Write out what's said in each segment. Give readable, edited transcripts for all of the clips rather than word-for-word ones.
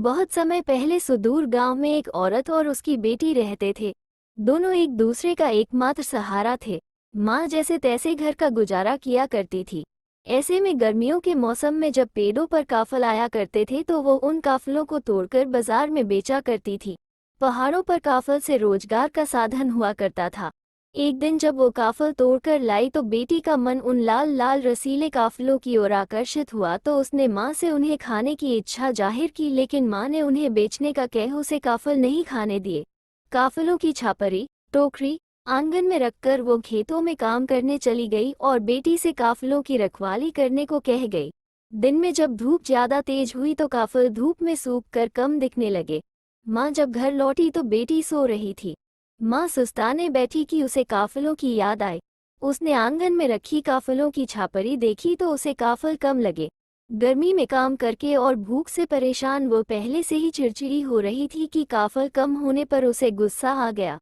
बहुत समय पहले सुदूर गांव में एक औरत और उसकी बेटी रहते थे। दोनों एक दूसरे का एकमात्र सहारा थे। माँ जैसे तैसे घर का गुजारा किया करती थी। ऐसे में गर्मियों के मौसम में जब पेड़ों पर काफल आया करते थे तो वो उन काफलों को तोड़कर बाजार में बेचा करती थी। पहाड़ों पर काफल से रोजगार का साधन हुआ करता था। एक दिन जब वो काफल तोड़कर लाई तो बेटी का मन उन लाल लाल रसीले काफलों की ओर आकर्षित हुआ तो उसने माँ से उन्हें खाने की इच्छा जाहिर की, लेकिन माँ ने उन्हें बेचने का कह उसे काफल नहीं खाने दिए। काफलों की छापरी टोकरी आंगन में रखकर वो खेतों में काम करने चली गई और बेटी से काफलों की रखवाली करने को कह गई। दिन में जब धूप ज्यादा तेज हुई तो काफल धूप में सूख कर कम दिखने लगे। माँ जब घर लौटी तो बेटी सो रही थी। माँ सुस्ताने बैठी कि उसे काफलों की याद आई। उसने आंगन में रखी काफलों की छापरी देखी तो उसे काफल कम लगे। गर्मी में काम करके और भूख से परेशान वो पहले से ही चिड़चिड़ी हो रही थी कि काफल कम होने पर उसे गुस्सा आ गया।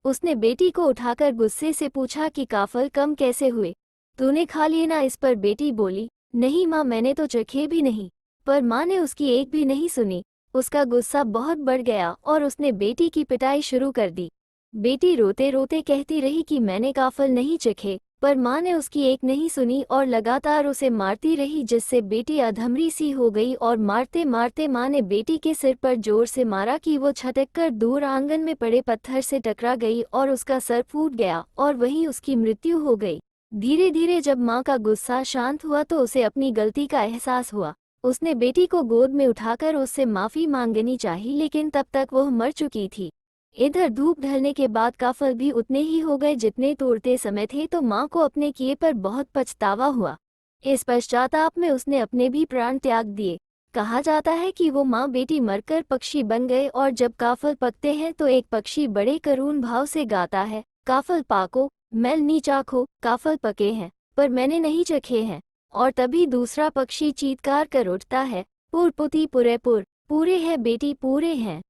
उसने बेटी को उठाकर गुस्से से पूछा कि काफल कम कैसे हुए, तूने खा लिए ना? इस पर बेटी बोली, नहीं माँ, मैंने तो चखे भी नहीं। पर माँ ने उसकी एक भी नहीं सुनी। उसका गुस्सा बहुत बढ़ गया और उसने बेटी की पिटाई शुरू कर दी। बेटी रोते रोते कहती रही कि मैंने काफल नहीं चखे, पर माँ ने उसकी एक नहीं सुनी और लगातार उसे मारती रही, जिससे बेटी अधमरी सी हो गई और मारते मारते माँ ने बेटी के सिर पर जोर से मारा कि वो छटककर दूर आंगन में पड़े पत्थर से टकरा गई और उसका सर फूट गया और वहीं उसकी मृत्यु हो गई। धीरे धीरे जब माँ का गुस्सा शांत हुआ तो उसे अपनी गलती का एहसास हुआ। उसने बेटी को गोद में उठाकर उससे माफी मांगनी चाहिए, लेकिन तब तक वह मर चुकी थी। इधर धूप ढलने के बाद काफल भी उतने ही हो गए जितने तोड़ते समय थे, तो माँ को अपने किए पर बहुत पछतावा हुआ। इस पश्चाताप में उसने अपने भी प्राण त्याग दिए। कहा जाता है कि वो माँ बेटी मरकर पक्षी बन गए और जब काफल पकते हैं तो एक पक्षी बड़े करुण भाव से गाता है, काफल पाको मैल नी चाखो, काफल पके हैं पर मैंने नहीं चखे हैं। और तभी दूसरा पक्षी चीत्कार कर उठता है, पुर पुती पुरे पुर, पूरे हैं बेटी पूरे हैं।